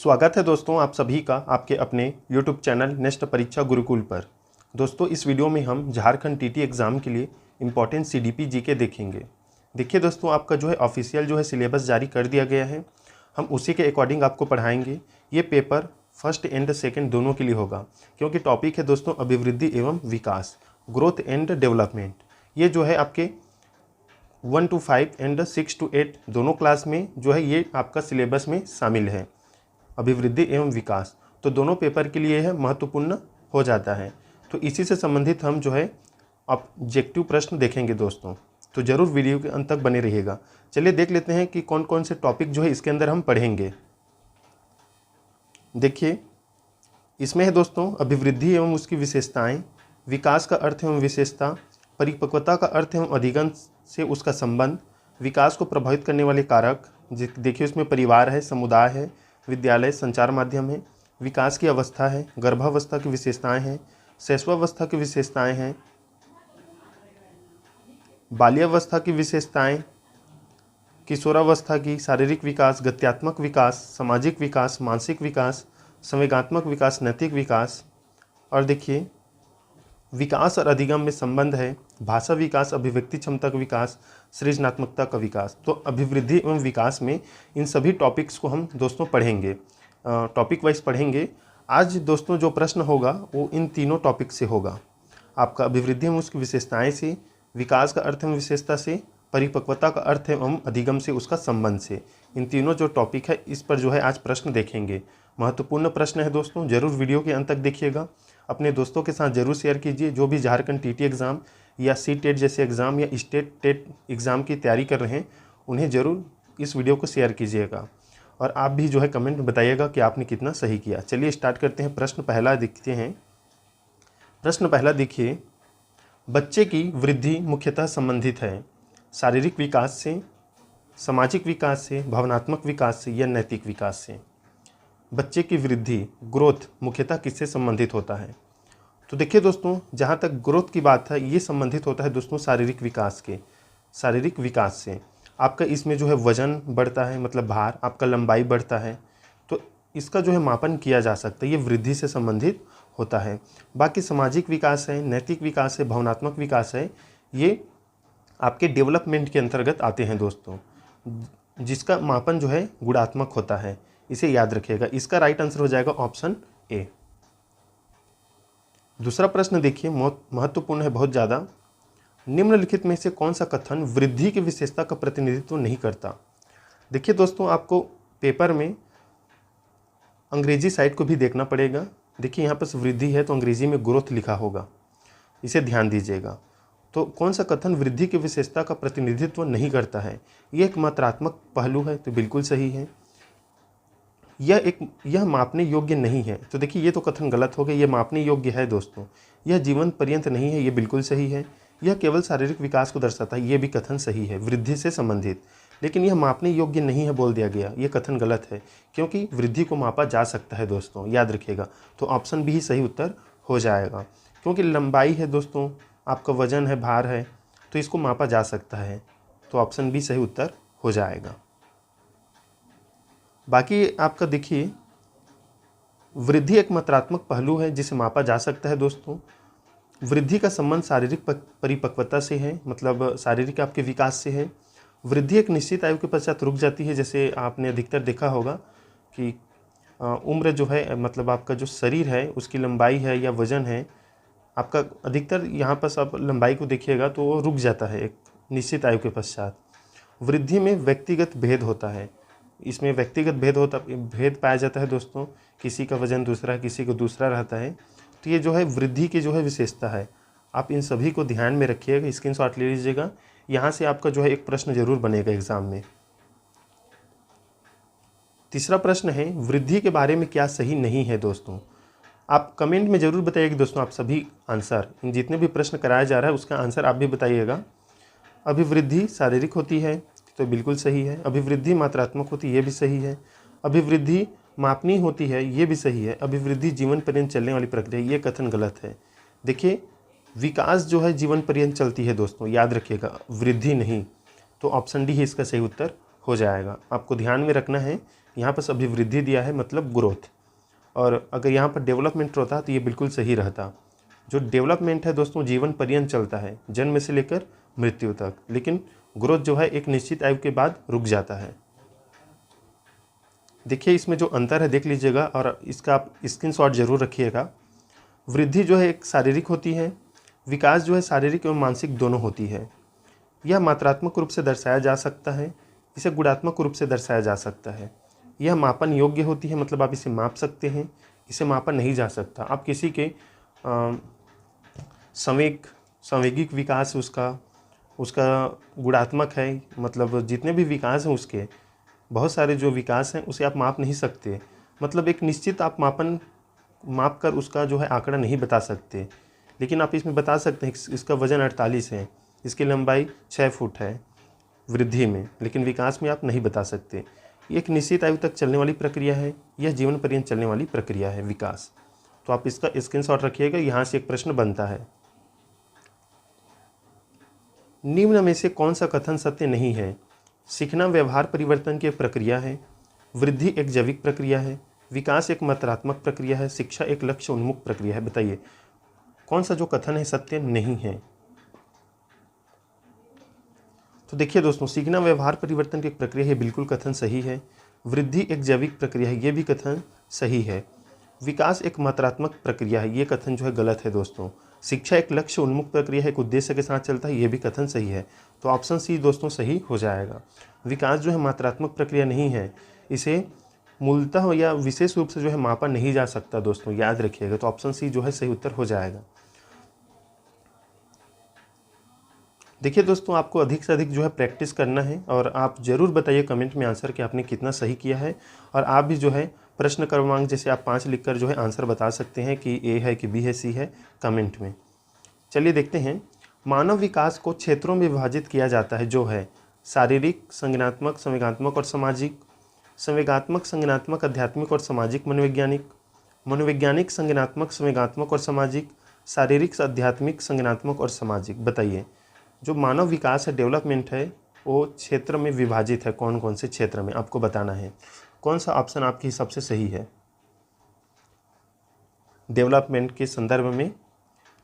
स्वागत है दोस्तों आप सभी का आपके अपने YouTube चैनल नेस्ट परीक्षा गुरुकुल पर। दोस्तों इस वीडियो में हम झारखंड टीटी एग्ज़ाम के लिए इम्पॉर्टेंट CDP जीके देखेंगे। देखिए दोस्तों आपका जो है ऑफिशियल जो है सिलेबस जारी कर दिया गया है, हम उसी के अकॉर्डिंग आपको पढ़ाएंगे। ये पेपर फर्स्ट एंड सेकेंड दोनों के लिए होगा, क्योंकि टॉपिक है दोस्तों अभिवृद्धि एवं विकास, ग्रोथ एंड डेवलपमेंट। ये जो है आपके 1 to 5 एंड 6 to 8 दोनों क्लास में जो है ये आपका सिलेबस में शामिल है, अभिवृद्धि एवं विकास। तो दोनों पेपर के लिए है महत्वपूर्ण हो जाता है। तो इसी से संबंधित हम जो है ऑब्जेक्टिव प्रश्न देखेंगे दोस्तों, तो ज़रूर वीडियो के अंत तक बने रहिएगा। चलिए देख लेते हैं कि कौन कौन से टॉपिक जो है इसके अंदर हम पढ़ेंगे। देखिए इसमें है दोस्तों अभिवृद्धि एवं उसकी विशेषताएं, विकास का अर्थ एवं विशेषता, परिपक्वता का अर्थ एवं अधिगम से उसका संबंध, विकास को प्रभावित करने वाले कारक। देखिए उसमें परिवार है, समुदाय है, विद्यालय, संचार माध्यम है, विकास की अवस्था है, गर्भावस्था की विशेषताएं हैं, शैशवावस्था की विशेषताएं हैं, बाल्यावस्था की विशेषताएं, किशोरावस्था की, शारीरिक विकास, गत्यात्मक विकास, सामाजिक विकास, मानसिक विकास, संवेगात्मक विकास, नैतिक विकास। और देखिए विकास और अधिगम में संबंध है, भाषा विकास, अभिव्यक्ति क्षमता का विकास, सृजनात्मकता का विकास। तो अभिवृद्धि एवं विकास में इन सभी टॉपिक्स को हम दोस्तों पढ़ेंगे, टॉपिक वाइज पढ़ेंगे। आज दोस्तों जो प्रश्न होगा वो इन तीनों टॉपिक से होगा, आपका अभिवृद्धि एवं उसकी विशेषताएं से, विकास का अर्थ एवं विशेषता से, परिपक्वता का अर्थ एवं अधिगम से उसका संबंध से। इन तीनों जो टॉपिक है इस पर जो है आज प्रश्न देखेंगे। महत्वपूर्ण प्रश्न है दोस्तों, जरूर वीडियो के अंत तक देखिएगा। अपने दोस्तों के साथ जरूर शेयर कीजिए जो भी झारखंड टीटी एग्ज़ाम या CTET जैसे एग्ज़ाम या स्टेट टेट एग्ज़ाम की तैयारी कर रहे हैं, उन्हें ज़रूर इस वीडियो को शेयर कीजिएगा। और आप भी जो है कमेंट में बताइएगा कि आपने कितना सही किया। चलिए स्टार्ट करते हैं। प्रश्न पहला देखते हैं। प्रश्न पहला देखिए, बच्चे की वृद्धि मुख्यतः संबंधित है शारीरिक विकास से, सामाजिक विकास से, भावनात्मक विकास से या नैतिक विकास से। बच्चे की वृद्धि ग्रोथ मुख्यतः किससे संबंधित होता है? तो देखिए दोस्तों जहाँ तक ग्रोथ की बात है ये संबंधित होता है दोस्तों शारीरिक विकास के, शारीरिक विकास से। आपका इसमें जो है वजन बढ़ता है, मतलब भार, आपका लंबाई बढ़ता है, तो इसका जो है मापन किया जा सकता है, ये वृद्धि से संबंधित होता है। बाकी सामाजिक विकास है, नैतिक विकास है, भावनात्मक विकास है, ये आपके डेवलपमेंट के अंतर्गत आते हैं दोस्तों, जिसका मापन जो है गुणात्मक होता है। इसे याद रखिएगा। इसका राइट आंसर हो जाएगा ऑप्शन ए। दूसरा प्रश्न देखिए, महत्वपूर्ण है बहुत ज़्यादा। निम्नलिखित में से कौन सा कथन वृद्धि की विशेषता का प्रतिनिधित्व नहीं करता? देखिए दोस्तों आपको पेपर में अंग्रेजी साइड को भी देखना पड़ेगा। देखिए यहाँ पर वृद्धि है तो अंग्रेजी में ग्रोथ लिखा होगा, इसे ध्यान दीजिएगा। तो कौन सा कथन वृद्धि की विशेषता का प्रतिनिधित्व नहीं करता है? ये एक मात्रात्मक पहलू है, तो बिल्कुल सही है। यह मापने योग्य नहीं है, तो देखिए ये तो कथन गलत हो गया। यह मापने योग्य है दोस्तों। यह जीवन पर्यंत नहीं है, ये बिल्कुल सही है। यह केवल शारीरिक विकास को दर्शाता है, ये भी कथन सही है, वृद्धि से संबंधित। लेकिन यह मापने योग्य नहीं है बोल दिया गया, ये कथन गलत है, क्योंकि वृद्धि को मापा जा सकता है दोस्तों, याद रखिएगा। तो ऑप्शन बी ही सही उत्तर हो जाएगा, क्योंकि लंबाई है दोस्तों, आपका वजन है, भार है, तो इसको मापा जा सकता है। तो ऑप्शन बी सही उत्तर हो जाएगा। बाकी आपका देखिए वृद्धि एक मात्रात्मक पहलू है जिसे मापा जा सकता है दोस्तों। वृद्धि का संबंध शारीरिक परिपक्वता से है, मतलब शारीरिक आपके विकास से है। वृद्धि एक निश्चित आयु के पश्चात रुक जाती है, जैसे आपने अधिकतर देखा होगा कि उम्र जो है, मतलब आपका जो शरीर है उसकी लंबाई है या वजन है आपका, अधिकतर यहाँ पर आप लंबाई को देखिएगा तो वो रुक जाता है एक निश्चित आयु के पश्चात। वृद्धि में व्यक्तिगत भेद होता है, इसमें व्यक्तिगत भेद पाया जाता है दोस्तों। किसी का वजन दूसरा, किसी को दूसरा रहता है। तो ये जो है वृद्धि की जो है विशेषता है, आप इन सभी को ध्यान में रखिएगा, स्क्रीनशॉट ले लीजिएगा। यहाँ से आपका जो है एक प्रश्न जरूर बनेगा एग्जाम में। तीसरा प्रश्न है, वृद्धि के बारे में क्या सही नहीं है दोस्तों? आप कमेंट में जरूर बताइएगा दोस्तों, आप सभी आंसर, इन जितने भी प्रश्न कराया जा रहा है उसका आंसर आप भी बताइएगा। अभिवृद्धि शारीरिक होती है, तो बिल्कुल सही है। अभिवृद्धि मात्रात्मक होती है, ये भी सही है। अभिवृद्धि मापनीय होती है, ये भी सही है। अभिवृद्धि जीवन पर्यंत चलने वाली प्रक्रिया, ये कथन गलत है। देखिए विकास जो है जीवन पर्यंत चलती है दोस्तों, याद रखिएगा, वृद्धि नहीं। तो ऑप्शन डी ही इसका सही उत्तर हो जाएगा। आपको ध्यान में रखना है यहाँ पर अभिवृद्धि दिया है मतलब ग्रोथ, और अगर यहाँ पर डेवलपमेंट होता तो ये बिल्कुल सही रहता। जो डेवलपमेंट है दोस्तों जीवन पर्यंत चलता है, जन्म से लेकर मृत्यु तक, लेकिन ग्रोथ जो है एक निश्चित आयु के बाद रुक जाता है। देखिए इसमें जो अंतर है देख लीजिएगा और इसका आप स्क्रीनशॉट जरूर रखिएगा। वृद्धि जो है एक शारीरिक होती है, विकास जो है शारीरिक एवं मानसिक दोनों होती है। यह मात्रात्मक रूप से दर्शाया जा सकता है, इसे गुणात्मक रूप से दर्शाया जा सकता है। यह मापन योग्य होती है, मतलब आप इसे माप सकते हैं, इसे मापा नहीं जा सकता। आप किसी के संवेगिक विकास उसका गुणात्मक है, मतलब जितने भी विकास हैं उसके बहुत सारे जो विकास हैं उसे आप माप नहीं सकते, मतलब एक निश्चित आप माप कर उसका जो है आंकड़ा नहीं बता सकते। लेकिन आप इसमें बता सकते हैं इसका वजन 48 है, इसकी लंबाई 6 फुट है वृद्धि में, लेकिन विकास में आप नहीं बता सकते। ये एक निश्चित आयु तक चलने वाली प्रक्रिया है, यह जीवन पर्यंत चलने वाली प्रक्रिया है विकास। तो आप इसका स्क्रीनशॉट रखिएगा, यहाँ से एक प्रश्न बनता है। निम्न में से कौन सा कथन सत्य नहीं है? सीखना व्यवहार परिवर्तन की प्रक्रिया है, वृद्धि एक जैविक प्रक्रिया है, विकास एक मात्रात्मक प्रक्रिया है, शिक्षा एक लक्ष्य उन्मुख प्रक्रिया है। बताइए कौन सा जो कथन है सत्य नहीं है? तो देखिए दोस्तों, सीखना व्यवहार परिवर्तन की प्रक्रिया है, बिल्कुल कथन सही है। वृद्धि एक जैविक प्रक्रिया है, ये भी कथन सही है। विकास एक मात्रात्मक प्रक्रिया है, ये कथन जो है गलत है दोस्तों। शिक्षा एक लक्ष्य उन्मुख प्रक्रिया है, एक उद्देश्य के साथ चलता है, ये भी कथन सही है। तो ऑप्शन सी दोस्तों सही हो जाएगा। विकास जो है मात्रात्मक प्रक्रिया नहीं है, इसे मूलतः या विशेष रूप से जो है मापा नहीं जा सकता दोस्तों, याद रखिएगा। तो ऑप्शन सी जो है सही उत्तर हो जाएगा। देखिए दोस्तों, आपको अधिक से अधिक जो है प्रैक्टिस करना है, और आप ज़रूर बताइए कमेंट में आंसर कि आपने कितना सही किया है। और आप भी जो है प्रश्न क्रमांक जैसे आप 5 लिखकर जो है आंसर बता सकते हैं कि ए है कि बी है सी है कमेंट में। चलिए देखते हैं। मानव विकास को क्षेत्रों में विभाजित किया जाता है, जो है शारीरिक, संज्ञानात्मक, संवेगात्मक और सामाजिक, संवेगात्मक, संज्ञानात्मक, आध्यात्मिक और सामाजिक, मनोवैज्ञानिक, मनोवैज्ञानिक, संज्ञानात्मक, संवेगात्मक और सामाजिक, शारीरिक, आध्यात्मिक, संज्ञानात्मक और सामाजिक। बताइए जो मानव विकास है, डेवलपमेंट है, वो क्षेत्र में विभाजित है, कौन कौन से क्षेत्र में आपको बताना है। कौन सा ऑप्शन आपके हिसाब से सही है डेवलपमेंट के संदर्भ में?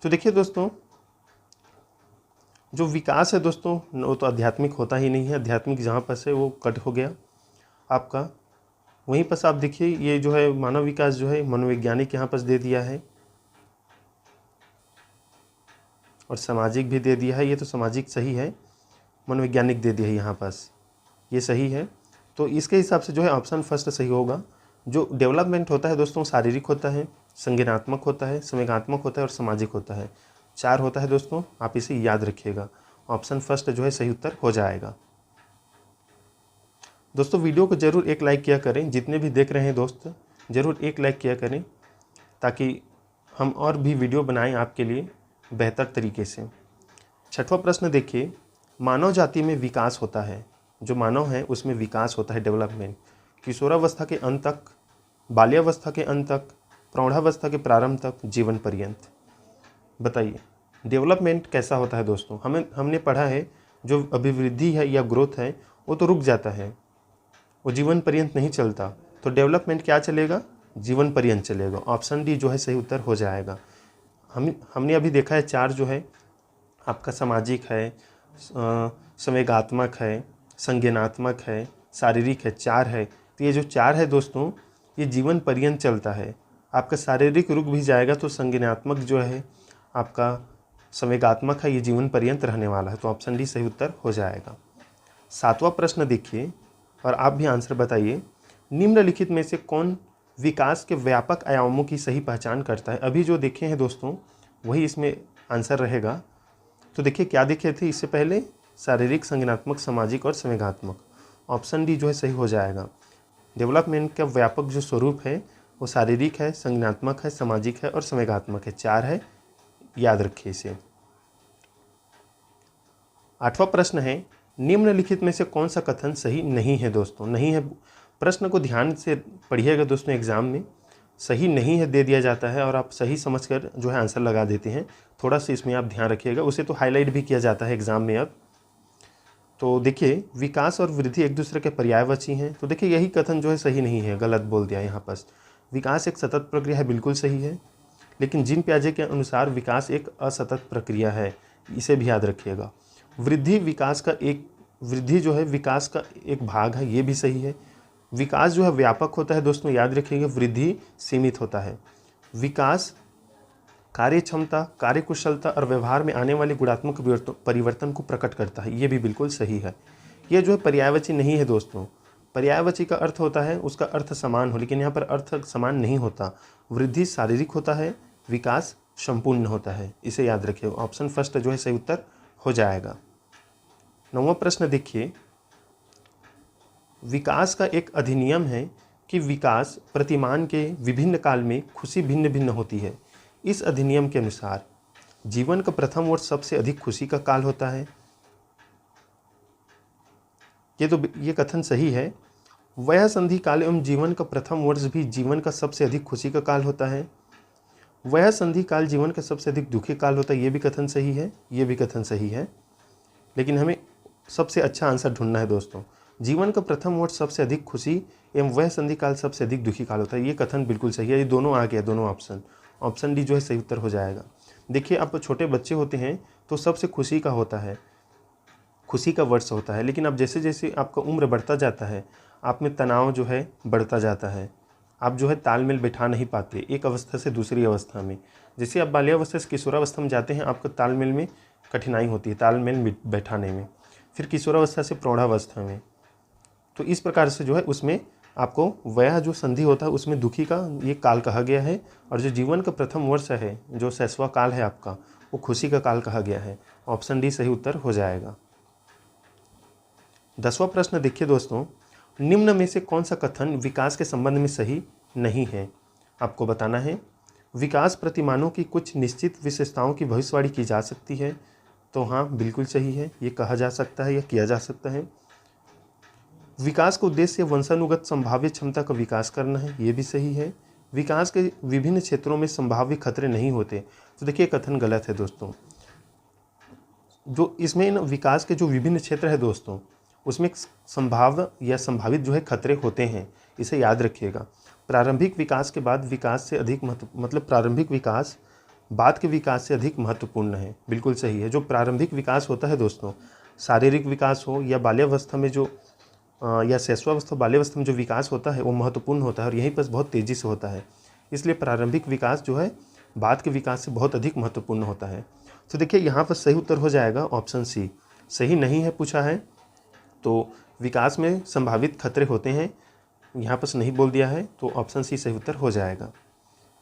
तो देखिए दोस्तों, जो विकास है दोस्तों वो तो आध्यात्मिक होता ही नहीं है। आध्यात्मिक जहाँ पर है वो कट हो गया आपका। वहीं पर आप देखिए ये जो है मानव विकास जो है मनोवैज्ञानिक यहाँ पर दे दिया है, और सामाजिक भी दे दिया है। ये तो सामाजिक सही है, मनोवैज्ञानिक दे दिया है यहाँ पास, ये सही है। तो इसके हिसाब से जो है ऑप्शन फर्स्ट सही होगा। जो डेवलपमेंट होता है दोस्तों शारीरिक होता है, संज्ञानात्मक होता है, संवेगात्मक होता है और सामाजिक होता है। 4 होता है दोस्तों, आप इसे याद रखिएगा। ऑप्शन फर्स्ट जो है सही उत्तर हो जाएगा। दोस्तों वीडियो को ज़रूर एक लाइक किया करें, जितने भी देख रहे हैं दोस्त ज़रूर एक लाइक किया करें, ताकि हम और भी वीडियो बनाएं आपके लिए बेहतर तरीके से। 6वां प्रश्न देखिए। मानव जाति में विकास होता है, जो मानव है उसमें विकास होता है, डेवलपमेंट, किशोरावस्था के अंत तक, बाल्यावस्था के अंत तक, प्रौढ़ावस्था के प्रारंभ तक, जीवन पर्यंत। बताइए डेवलपमेंट कैसा होता है दोस्तों? हमने पढ़ा है जो अभिवृद्धि है या ग्रोथ है वो तो रुक जाता है, वो जीवन पर्यंत नहीं चलता। तो डेवलपमेंट क्या चलेगा? जीवन पर्यंत चलेगा। ऑप्शन डी जो है सही उत्तर हो जाएगा। हमने अभी देखा है 4 जो है आपका सामाजिक है, संवेगात्मक है, संज्ञानात्मक है, शारीरिक है, 4 है। तो ये जो 4 है दोस्तों ये जीवन पर्यंत चलता है। आपका शारीरिक रुक भी जाएगा तो संज्ञानात्मक जो है आपका संवेगात्मक है, ये जीवन पर्यंत रहने वाला है। तो ऑप्शन डी सही उत्तर हो जाएगा। 7वां प्रश्न देखिए और आप भी आंसर बताइए। निम्नलिखित में से कौन विकास के व्यापक आयामों की सही पहचान करता है? अभी जो देखे हैं दोस्तों वही इसमें आंसर रहेगा। तो देखिए क्या देखे थे इससे पहले? शारीरिक, संज्ञानात्मक, सामाजिक और संवेगात्मक। ऑप्शन डी जो है सही हो जाएगा। डेवलपमेंट का व्यापक जो स्वरूप है वो शारीरिक है, संज्ञानात्मक है, सामाजिक है और संवेगात्मक है। 4 है, याद रखिए इसे। 8वां प्रश्न है। निम्नलिखित में से कौन सा कथन सही नहीं है दोस्तों? नहीं है, प्रश्न को ध्यान से पढ़िएगा दोस्तों, एग्जाम में सही नहीं है दे दिया जाता है और आप सही समझकर जो है आंसर लगा देते हैं। थोड़ा सा इसमें आप ध्यान रखिएगा, उसे तो हाईलाइट भी किया जाता है एग्जाम में अब। तो देखिए विकास और वृद्धि एक दूसरे के पर्यायवाची हैं। तो देखिए यही कथन जो है सही नहीं है, गलत बोल दिया यहाँ पर। विकास एक सतत प्रक्रिया है, बिल्कुल सही है, लेकिन जीन पियाजे के अनुसार विकास एक असतत प्रक्रिया है, इसे भी याद रखिएगा। वृद्धि जो है विकास का एक भाग है, ये भी सही है। विकास जो है व्यापक होता है दोस्तों, याद रखिएगा, वृद्धि सीमित होता है। विकास कार्य क्षमता, कार्यकुशलता और व्यवहार में आने वाले गुणात्मक परिवर्तन को प्रकट करता है, ये भी बिल्कुल सही है। ये जो है पर्यायवाची नहीं है दोस्तों। पर्यायवाची का अर्थ होता है उसका अर्थ समान हो, लेकिन यहाँ पर अर्थ समान नहीं होता। वृद्धि शारीरिक होता है, विकास संपूर्ण होता है, इसे याद रखिए। ऑप्शन फर्स्ट जो है सही उत्तर हो जाएगा। 9वां प्रश्न देखिए, विकास का एक अधिनियम है कि विकास प्रतिमान के विभिन्न काल में खुशी भिन्न भिन्न होती है। इस अधिनियम के अनुसार जीवन का प्रथम वर्ष सबसे अधिक खुशी का काल होता है। ये कथन सही है। वह संधि काल एवं जीवन का प्रथम वर्ष भी जीवन का सबसे अधिक खुशी का काल होता है। वह संधि काल जीवन का सबसे अधिक दुखी काल होता है, ये भी कथन सही है, ये भी कथन सही है, लेकिन हमें सबसे अच्छा आंसर ढूंढना है दोस्तों। जीवन का प्रथम वर्ष सबसे अधिक खुशी एवं वह संधि काल सबसे अधिक दुखी काल होता है, ये कथन बिल्कुल सही है। ये दोनों आ गया, दोनों ऑप्शन। ऑप्शन डी जो है सही उत्तर हो जाएगा। देखिए अब छोटे बच्चे होते हैं तो सबसे खुशी का होता है, खुशी का वर्ष होता है, लेकिन अब जैसे जैसे आपका उम्र बढ़ता जाता है आप में तनाव जो है बढ़ता जाता है। आप जो है तालमेल बैठा नहीं पाते एक अवस्था से दूसरी अवस्था में। जैसे आप बाल्यावस्था से किशोरावस्था में जाते हैं आपको तालमेल में कठिनाई होती है, तालमेल बैठाने में। फिर किशोरावस्था से प्रौढ़ावस्था में, तो इस प्रकार से जो है उसमें आपको वह जो संधि होता है उसमें दुखी का ये काल कहा गया है, और जो जीवन का प्रथम वर्ष है जो शैशवा काल है आपका, वो खुशी का काल कहा गया है। ऑप्शन डी सही उत्तर हो जाएगा। 10वां प्रश्न देखिए दोस्तों, निम्न में से कौन सा कथन विकास के संबंध में सही नहीं है? आपको बताना है। विकास प्रतिमानों की कुछ निश्चित विशेषताओं की भविष्यवाणी की जा सकती है, तो हाँ बिल्कुल सही है, ये कहा जा सकता है या किया जा सकता है। विकास का उद्देश्य वंशानुगत संभाव्य क्षमता का विकास करना है, ये भी सही है। विकास के विभिन्न क्षेत्रों में संभाव्य खतरे नहीं होते, तो देखिए कथन गलत है दोस्तों। जो इसमें विकास के जो विभिन्न क्षेत्र है दोस्तों उसमें संभाव्य या संभावित जो है खतरे होते हैं, इसे याद रखिएगा। प्रारंभिक विकास के बाद विकास से अधिक मतलब प्रारंभिक विकास बाद के विकास से अधिक महत्वपूर्ण है, बिल्कुल सही है। जो प्रारंभिक विकास होता है दोस्तों, शारीरिक विकास हो या बाल्यावस्था में जो या शैशवावस्था बाल्यावस्था में जो विकास होता है वो महत्वपूर्ण होता है, और यहीं पर बहुत तेज़ी से होता है। इसलिए प्रारंभिक विकास जो है बाद के विकास से बहुत अधिक महत्वपूर्ण होता है। तो देखिए यहाँ पर सही उत्तर हो जाएगा ऑप्शन सी। सही नहीं है पूछा है, तो विकास में संभावित खतरे होते हैं, यहाँ पर नहीं बोल दिया है, तो ऑप्शन सी सही उत्तर हो जाएगा।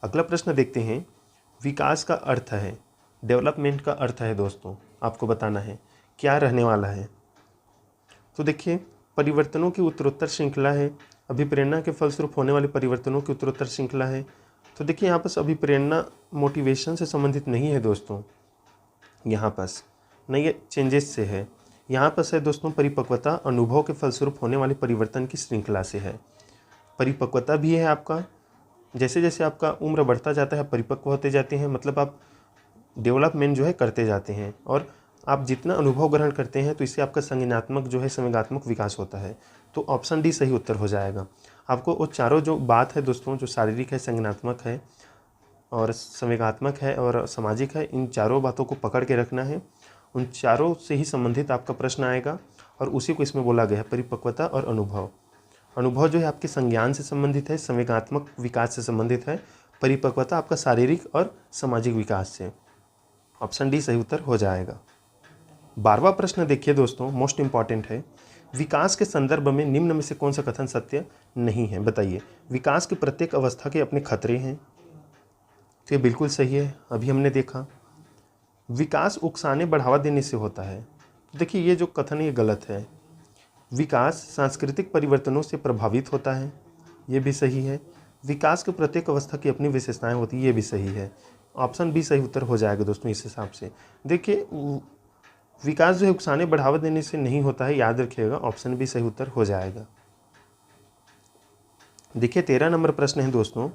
अगला प्रश्न देखते हैं। विकास का अर्थ है, डेवलपमेंट का अर्थ है दोस्तों, आपको बताना है क्या रहने वाला है। तो देखिए परिवर्तनों की उत्तरोत्तर श्रृंखला है, अभिप्रेरणा के फलस्वरूप होने वाले परिवर्तनों की उत्तरोत्तर श्रृंखला है। तो देखिए यहाँ पर अभिप्रेरणा मोटिवेशन से संबंधित नहीं है दोस्तों, यहाँ पर नहीं, ये चेंजेस से है। यहाँ पर है दोस्तों परिपक्वता अनुभव के फलस्वरूप होने वाले परिवर्तन की श्रृंखला से है। परिपक्वता भी है आपका, जैसे जैसे आपका उम्र बढ़ता जाता है परिपक्व होते जाते हैं, मतलब आप डेवलपमेंट जो है करते जाते हैं, और आप जितना अनुभव ग्रहण करते हैं तो इससे आपका संज्ञानात्मक जो है संवेगात्मक विकास होता है। तो ऑप्शन डी सही उत्तर हो जाएगा। आपको वो चारों जो बात है दोस्तों, जो शारीरिक है, संज्ञानात्मक है और संवेगात्मक है और सामाजिक है, इन चारों बातों को पकड़ के रखना है। उन चारों से ही संबंधित आपका प्रश्न आएगा, और उसी को इसमें बोला गया है, परिपक्वता और अनुभव। अनुभव जो है आपके संज्ञान से संबंधित है, संवेगात्मक विकास से संबंधित है। परिपक्वता आपका शारीरिक और सामाजिक विकास से। ऑप्शन डी सही उत्तर हो जाएगा। 12वां प्रश्न देखिए दोस्तों, मोस्ट इंपॉर्टेंट है। विकास के संदर्भ में निम्न में से कौन सा कथन सत्य नहीं है? बताइए। विकास की प्रत्येक अवस्था के अपने खतरे हैं, तो ये बिल्कुल सही है, अभी हमने देखा। विकास उकसाने बढ़ावा देने से होता है, तो देखिए ये जो कथन है ये गलत है। विकास सांस्कृतिक परिवर्तनों से प्रभावित होता है, ये भी सही है। विकास के प्रत्येक अवस्था की अपनी विशेषताएं होती है, ये भी सही है। ऑप्शन बी सही उत्तर हो जाएगा दोस्तों इस हिसाब से। देखिए विकास जो है उकसाने बढ़ावा देने से नहीं होता है, याद रखिएगा, ऑप्शन बी सही उत्तर हो जाएगा। देखिए 13 नंबर प्रश्न है दोस्तों।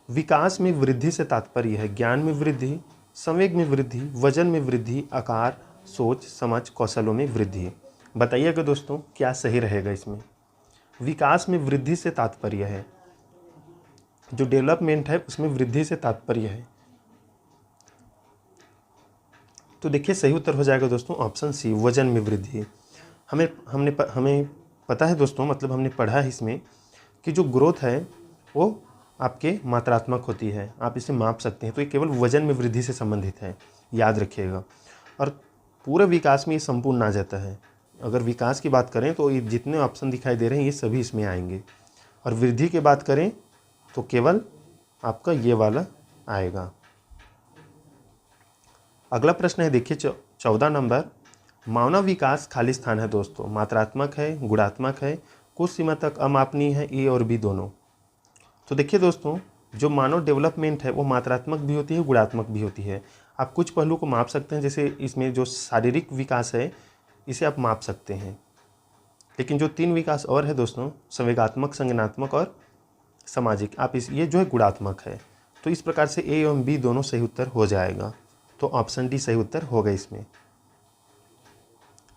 विकास में वृद्धि से तात्पर्य है ज्ञान में वृद्धि, संवेग में वृद्धि, वजन में वृद्धि, आकार, सोच, समझ, कौशलों में वृद्धि। बताइएगा दोस्तों क्या सही रहेगा इसमें। विकास में वृद्धि से तात्पर्य है, जो डेवलपमेंट है उसमें वृद्धि से तात्पर्य है। तो देखिए सही उत्तर हो जाएगा दोस्तों ऑप्शन सी, वजन में वृद्धि। हमें पता है दोस्तों, मतलब हमने पढ़ा है इसमें कि जो ग्रोथ है वो आपके मात्रात्मक होती है, आप इसे माप सकते हैं, तो ये केवल वजन में वृद्धि से संबंधित है, याद रखिएगा। और पूरे विकास में ये संपूर्ण आ जाता है। अगर विकास की बात करें तो ये जितने ऑप्शन दिखाई दे रहे हैं ये सभी इसमें आएंगे, और वृद्धि की बात करें तो केवल आपका ये वाला आएगा। अगला प्रश्न है देखिए 14 नंबर, मानव विकास खाली स्थान है दोस्तों, मात्रात्मक है, गुणात्मक है, कुछ सीमा तक अमापनीय है, ए और बी दोनों। तो देखिए दोस्तों, जो मानव डेवलपमेंट है वो मात्रात्मक भी होती है, गुणात्मक भी होती है। आप कुछ पहलू को माप सकते हैं, जैसे इसमें जो शारीरिक विकास है इसे आप माप सकते हैं। लेकिन जो 3 विकास और है दोस्तों, संवेगात्मक, संज्ञानात्मक और सामाजिक, आप ये जो है गुणात्मक है। तो इस प्रकार से ए एवं बी दोनों सही उत्तर हो जाएगा। तो ऑप्शन डी सही उत्तर होगा इसमें।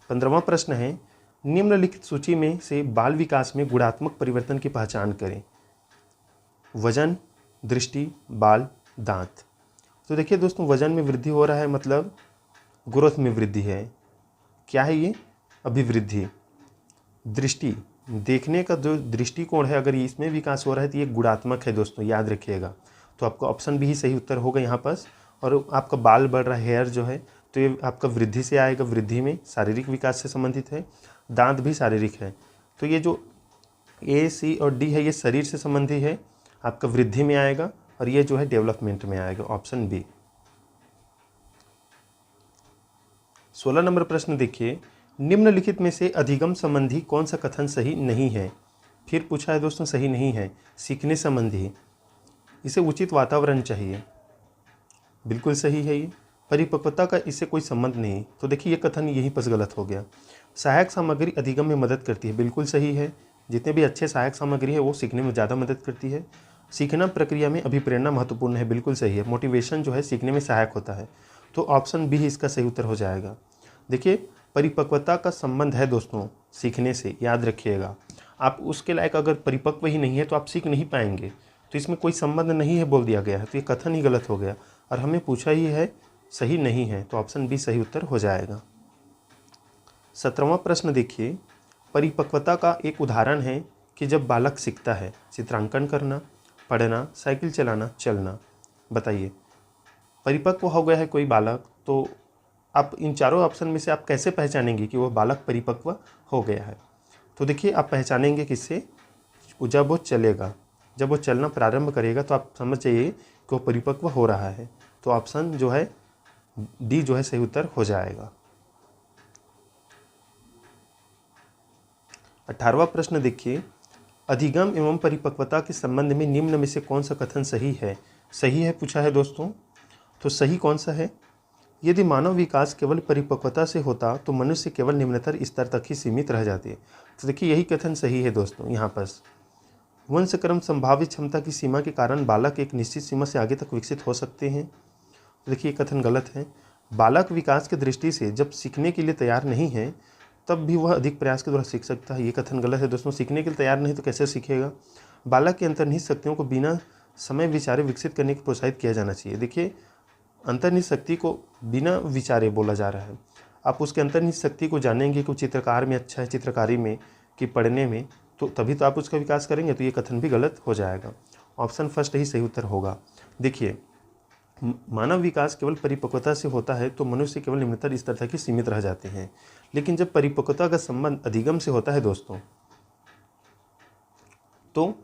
15वां प्रश्न है, निम्नलिखित सूची में से बाल विकास में गुणात्मक परिवर्तन की पहचान करें। वजन, दृष्टि, बाल, दांत। तो देखिए दोस्तों, वजन में वृद्धि हो रहा है मतलब ग्रोथ में वृद्धि है। क्या है ये? अभिवृद्धि। दृष्टि, देखने का जो दृष्टिकोण है, अगर इसमें विकास हो रहा है तो ये गुणात्मक है दोस्तों, याद रखिएगा। तो आपका ऑप्शन बी ही सही उत्तर होगा यहाँ पर। और आपका बाल बढ़ रहा है, हेयर जो है, तो ये आपका वृद्धि से आएगा, वृद्धि में शारीरिक विकास से संबंधित है। दांत भी शारीरिक है, तो ये जो ए, सी और डी है ये शरीर से संबंधी है, आपका वृद्धि में आएगा, और ये जो है डेवलपमेंट में आएगा, ऑप्शन बी। 16 नंबर प्रश्न देखिए, निम्नलिखित में से अधिगम संबंधी कौन सा कथन सही नहीं है। फिर पूछा है दोस्तों, सही नहीं है। सीखने संबंधी, इसे उचित वातावरण चाहिए, बिल्कुल सही है ये। परिपक्वता का इससे कोई संबंध नहीं, तो देखिए ये कथन यहीं पर गलत हो गया। सहायक सामग्री अधिगम में मदद करती है, बिल्कुल सही है। जितने भी अच्छे सहायक सामग्री है वो सीखने में ज़्यादा मदद करती है। सीखना प्रक्रिया में अभिप्रेरणा महत्वपूर्ण है, बिल्कुल सही है। मोटिवेशन जो है सीखने में सहायक होता है, तो ऑप्शन बी इसका सही उत्तर हो जाएगा। देखिए परिपक्वता का संबंध है दोस्तों सीखने से, याद रखिएगा। आप उसके लायक अगर परिपक्व ही नहीं है तो आप सीख नहीं पाएंगे, तो इसमें कोई संबंध नहीं है बोल दिया गया है, तो ये कथन ही गलत हो गया। और हमें पूछा ही है सही नहीं है, तो ऑप्शन बी सही उत्तर हो जाएगा। 17वां प्रश्न देखिए, परिपक्वता का एक उदाहरण है कि जब बालक सीखता है चित्रांकन करना, पढ़ना, साइकिल चलाना, चलना। बताइए, परिपक्व हो गया है कोई बालक, तो आप इन चारों ऑप्शन में से आप कैसे पहचानेंगे कि वह बालक परिपक्व हो गया है। तो देखिए आप पहचानेंगे किससे, जब वो चलेगा, जब वो चलना प्रारंभ करेगा तो आप समझ जाइए कि वो परिपक्व हो रहा है। तो ऑप्शन जो है डी जो है सही उत्तर हो जाएगा। 18वां प्रश्न देखिए, अधिगम एवं परिपक्वता के संबंध में निम्न में से कौन सा कथन सही है। सही है पूछा है दोस्तों, तो सही कौन सा है। यदि मानव विकास केवल परिपक्वता से होता तो मनुष्य केवल निम्नतर स्तर तक ही सीमित रह जाते। तो देखिए यही कथन सही है दोस्तों। यहाँ पर वंशक्रम संभावित क्षमता की सीमा के कारण बालक एक निश्चित सीमा से आगे तक विकसित हो सकते हैं। तो देखिए ये कथन गलत है। बालक विकास की दृष्टि से जब सीखने के लिए तैयार नहीं है तब भी वह अधिक प्रयास के द्वारा सीख सकता है। ये कथन गलत है दोस्तों। सीखने के लिए तैयार नहीं तो कैसे सीखेगा। बालक के अंतर्निहित शक्तियों को बिना समय विचारे विकसित करने की प्रोत्साहित किया जाना चाहिए। देखिए अंतर्निहित शक्ति को बिना विचारे बोला जा रहा है। आप उसके अंतर्निहित शक्ति को जानेंगे कि चित्रकार में अच्छा है, चित्रकारी में कि पढ़ने में, तो तभी तो आप उसका विकास करेंगे। तो ये कथन भी गलत हो जाएगा। ऑप्शन फर्स्ट ही सही उत्तर होगा। देखिए मानव विकास केवल परिपक्वता से होता है तो मनुष्य केवल निम्नतर स्तर तक ही सीमित रह जाते हैं। लेकिन जब परिपक्वता का संबंध अधिगम से होता है दोस्तों, तो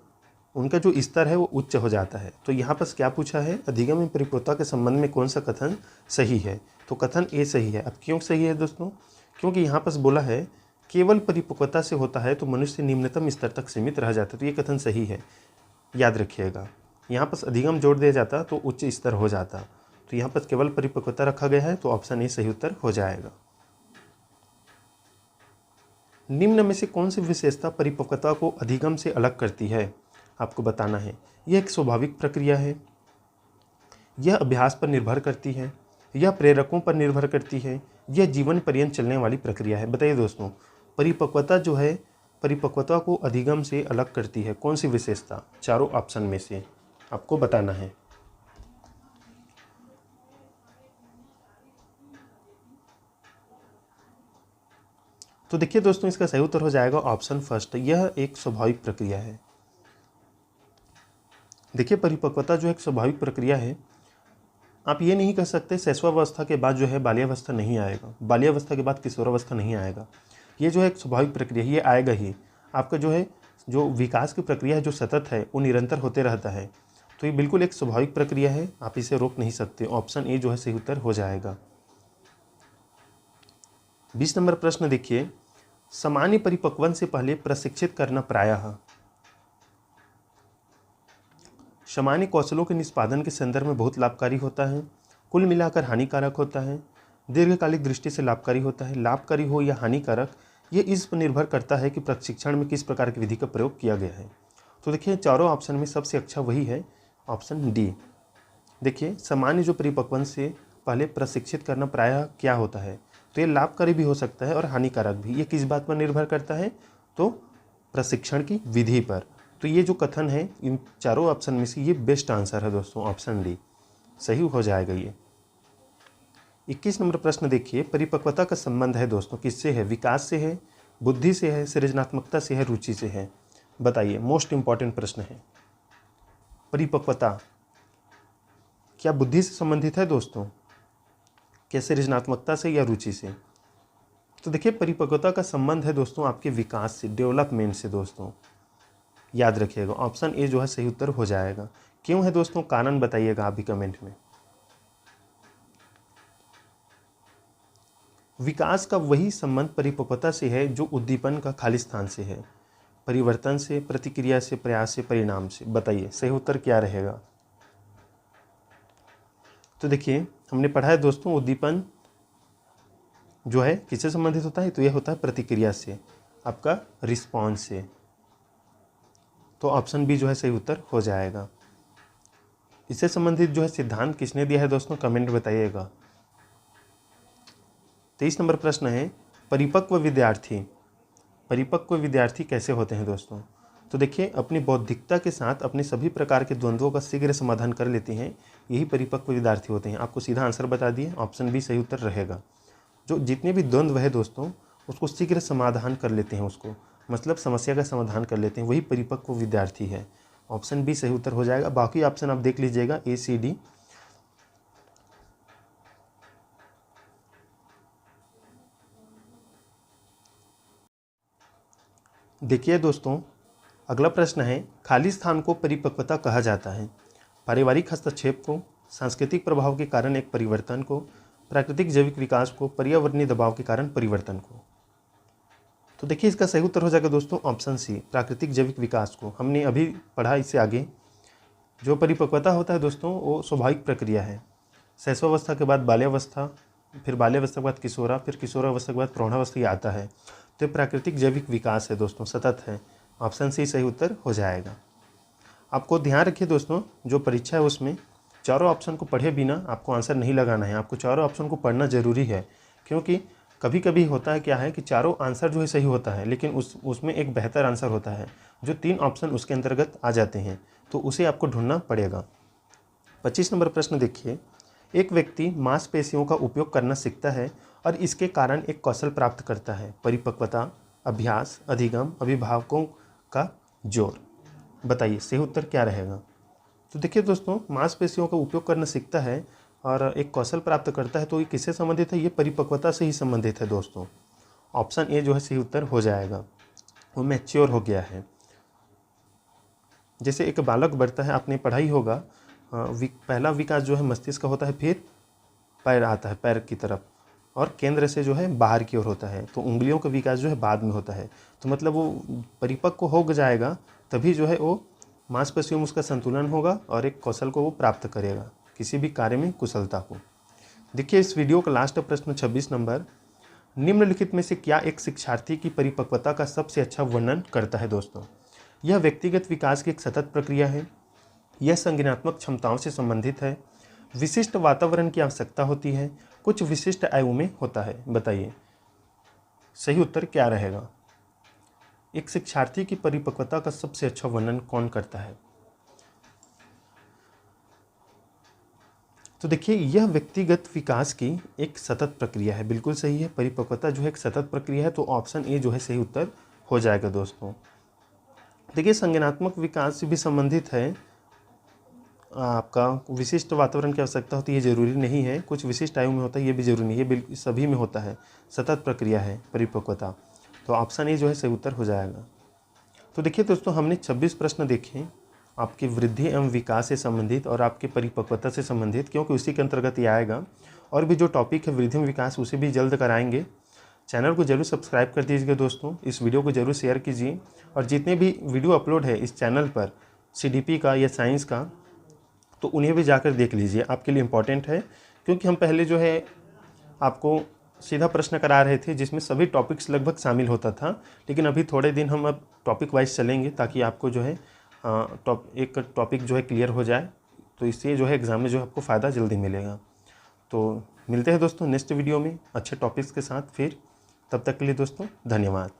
उनका जो स्तर है वो उच्च हो जाता है। तो यहाँ पर क्या पूछा है, अधिगम एवं परिपक्वता के संबंध में कौन सा कथन सही है। तो कथन ए सही है। अब क्यों सही है दोस्तों, क्योंकि यहाँ पर बोला है केवल परिपक्वता से होता है तो मनुष्य निम्नतम स्तर तक सीमित रह जाता है। तो ये कथन सही है, याद रखिएगा। यहाँ पर अधिगम जोड़ दिया जाता तो उच्च स्तर हो जाता। तो यहाँ पर केवल परिपक्वता रखा गया है, तो ऑप्शन ए सही उत्तर हो जाएगा। निम्न में से कौन सी विशेषता परिपक्वता को अधिगम से अलग करती है, आपको बताना है। यह एक स्वाभाविक प्रक्रिया है, यह अभ्यास पर निर्भर करती है, यह प्रेरकों पर निर्भर करती है, यह जीवन पर्यंत चलने वाली प्रक्रिया है। बताइए दोस्तों, परिपक्वता जो है, परिपक्वता को अधिगम से अलग करती है कौन सी विशेषता? चारों ऑप्शन में से आपको बताना है। तो देखिए दोस्तों, इसका सही उत्तर हो जाएगा ऑप्शन फर्स्ट, यह एक स्वाभाविक प्रक्रिया है। देखिए, परिपक्वता जो एक स्वाभाविक प्रक्रिया है। आप ये नहीं कह सकते शैशवावस्था के बाद जो है बाल्यावस्था नहीं आएगा, बाल्यावस्था के बाद किशोरावस्था नहीं आएगा। ये जो है एक स्वाभाविक प्रक्रिया है, ये आएगा ही। आपका जो है जो विकास की प्रक्रिया है जो सतत है वो निरंतर होते रहता है। तो ये बिल्कुल एक स्वाभाविक प्रक्रिया है, आप इसे रोक नहीं सकते। ऑप्शन ए जो है सही उत्तर हो जाएगा। 20 नंबर प्रश्न देखिए, सामान्य परिपक्वन से पहले प्रशिक्षित करना प्रायः सामान्य कौशलों के निष्पादन के संदर्भ में बहुत लाभकारी होता है, कुल मिलाकर हानिकारक होता है, दीर्घकालिक दृष्टि से लाभकारी होता है। लाभकारी हो या हानिकारक, ये इस पर निर्भर करता है कि प्रशिक्षण में किस प्रकार की विधि का प्रयोग किया गया है। तो देखिए, चारों ऑप्शन में सबसे अच्छा वही है, ऑप्शन डी। देखिए, सामान्य जो परिपक्वन से पहले प्रशिक्षित करना प्रायः क्या होता है, तो ये लाभकारी भी हो सकता है और हानिकारक भी। ये किस बात पर निर्भर करता है, तो प्रशिक्षण की विधि पर। तो ये जो कथन है इन चारों ऑप्शन में से ये बेस्ट आंसर है दोस्तों, ऑप्शन डी सही हो जाएगा ये। 21 नंबर प्रश्न देखिए, परिपक्वता का संबंध है दोस्तों किससे है? विकास से है, बुद्धि से है, सृजनात्मकता से है, रुचि से है? बताइए, मोस्ट इंपॉर्टेंट प्रश्न है। परिपक्वता क्या बुद्धि से संबंधित है दोस्तों, क्या सृजनात्मकता से या रुचि से? तो देखिए, परिपक्वता का संबंध है दोस्तों आपके विकास से, डेवलपमेंट से दोस्तों, याद रखिएगा। ऑप्शन ए जो है सही उत्तर हो जाएगा। क्यों है दोस्तों, कारण बताइएगा आप भी कमेंट में। विकास का वही संबंध परिपक्वता से है जो उद्दीपन का खाली स्थान से है, परिवर्तन से, प्रतिक्रिया से, प्रयास से, परिणाम से। बताइए सही उत्तर क्या रहेगा? तो देखिए, हमने पढ़ा है दोस्तों उद्दीपन जो है किससे संबंधित होता है, तो यह होता है प्रतिक्रिया से, आपका रिस्पॉन्स से। तो ऑप्शन बी जो है सही उत्तर हो जाएगा। इससे संबंधित जो है सिद्धांत किसने दिया है दोस्तों, कमेंट बताइएगा। 23 नंबर प्रश्न है, परिपक्व विद्यार्थी, परिपक्व विद्यार्थी कैसे होते हैं दोस्तों? तो देखिए, अपनी बौद्धिकता के साथ अपने सभी प्रकार के द्वंद्वों का शीघ्र समाधान कर लेते हैं, यही परिपक्व विद्यार्थी होते हैं। आपको सीधा आंसर बता दिए, ऑप्शन बी सही उत्तर रहेगा। जो जितने भी द्वंद्व है दोस्तों उसको शीघ्र समाधान कर लेते हैं, उसको मतलब समस्या का समाधान कर लेते हैं, वही परिपक्व विद्यार्थी है। ऑप्शन बी सही उत्तर हो जाएगा। बाकी ऑप्शन आप देख लीजिएगा, ए, सी, डी। देखिए दोस्तों, अगला प्रश्न है, खाली स्थान को परिपक्वता कहा जाता है? पारिवारिक हस्तक्षेप को, सांस्कृतिक प्रभाव के कारण एक परिवर्तन को, प्राकृतिक जैविक विकास को, पर्यावरणीय दबाव के कारण परिवर्तन को? तो देखिए, इसका सही उत्तर हो जाएगा दोस्तों ऑप्शन सी, प्राकृतिक जैविक विकास को। हमने अभी पढ़ा इससे आगे। जो परिपक्वता होता है दोस्तों वो स्वाभाविक प्रक्रिया है। शैशवावस्था के बाद बाल्यावस्था, फिर बाल्यावस्था के बाद किशोरा, फिर किशोरावस्था के बाद प्रौढ़ावस्था ये आता है। तो प्राकृतिक जैविक विकास है दोस्तों, सतत है। ऑप्शन सी सही उत्तर हो जाएगा। आपको ध्यान रखिए दोस्तों, जो परीक्षा है उसमें चारों ऑप्शन को पढ़े बिना आपको आंसर नहीं लगाना है। आपको चारों ऑप्शन को पढ़ना जरूरी है, क्योंकि कभी कभी होता है क्या है कि चारों आंसर जो है सही होता है, लेकिन उसमें एक बेहतर आंसर होता है जो 3 ऑप्शन उसके अंतर्गत आ जाते हैं, तो उसे आपको ढूंढना पड़ेगा। 25 नंबर प्रश्न देखिए, एक व्यक्ति मांसपेशियों का उपयोग करना सीखता है और इसके कारण एक कौशल प्राप्त करता है। परिपक्वता, अभ्यास, अधिगम, अभिभावकों का जोर। बताइए सही उत्तर क्या रहेगा? तो देखिए दोस्तों, मांसपेशियों का उपयोग करना सीखता है और एक कौशल प्राप्त करता है, तो ये किससे संबंधित है? ये परिपक्वता से ही संबंधित है दोस्तों। ऑप्शन ए जो है सही उत्तर हो जाएगा, वो मैच्योर हो गया है। जैसे एक बालक बढ़ता है, आपने पढ़ा ही होगा, पहला विकास जो है मस्तिष्क का होता है, फिर पैर आता है, पैर की तरफ, और केंद्र से जो है बाहर की ओर होता है। तो उंगलियों का विकास जो है बाद में होता है। तो मतलब वो परिपक्व हो जाएगा तभी जो है वो मांसपेशियों में उसका संतुलन होगा और एक कौशल को वो प्राप्त करेगा, किसी भी कार्य में कुशलता को। देखिए, इस वीडियो का लास्ट प्रश्न 26 नंबर, निम्नलिखित में से क्या एक शिक्षार्थी की परिपक्वता का सबसे अच्छा वर्णन करता है दोस्तों? यह व्यक्तिगत विकास की एक सतत प्रक्रिया है, यह संज्ञानात्मक क्षमताओं से संबंधित है, विशिष्ट वातावरण की आवश्यकता होती है, कुछ विशिष्ट आयु में होता है। बताइए सही उत्तर क्या रहेगा? एक शिक्षार्थी की परिपक्वता का सबसे अच्छा वर्णन कौन करता है? तो देखिए, यह व्यक्तिगत विकास की एक सतत प्रक्रिया है। बिल्कुल सही है, परिपक्वता जो है एक सतत प्रक्रिया है, तो ऑप्शन ए जो है सही उत्तर हो जाएगा दोस्तों। देखिए, संज्ञानात्मक विकास से भी संबंधित है। आपका विशिष्ट वातावरण की आवश्यकता होती है, ये जरूरी नहीं है। कुछ विशिष्ट आयु में होता है, ये भी जरूरी नहीं है, बिल्कुल सभी में होता है। सतत प्रक्रिया है परिपक्वता, तो ऑप्शन ए जो है सही उत्तर हो जाएगा। तो देखिए दोस्तों, हमने 26 प्रश्न देखे आपकी वृद्धि एवं विकास से संबंधित और आपकी परिपक्वता से संबंधित, क्योंकि उसी के अंतर्गत ये आएगा। और भी जो टॉपिक है वृद्धि एवं विकास, उसे भी जल्द कराएंगे। चैनल को जरूर सब्सक्राइब कर दीजिएगा दोस्तों, इस वीडियो को जरूर शेयर कीजिए। और जितने भी वीडियो अपलोड है इस चैनल पर CDP का या साइंस का, तो उन्हें भी जाकर देख लीजिए, आपके लिए इम्पॉर्टेंट है। क्योंकि हम पहले जो है आपको सीधा प्रश्न करा रहे थे जिसमें सभी टॉपिक्स लगभग शामिल होता था, लेकिन अभी थोड़े दिन हम अब टॉपिक वाइज चलेंगे ताकि आपको जो है एक टॉपिक जो है क्लियर हो जाए, तो इससे जो है एग्ज़ाम में जो है आपको फ़ायदा जल्दी मिलेगा। तो मिलते हैं दोस्तों नेक्स्ट वीडियो में अच्छे टॉपिक्स के साथ फिर। तब तक के लिए दोस्तों धन्यवाद।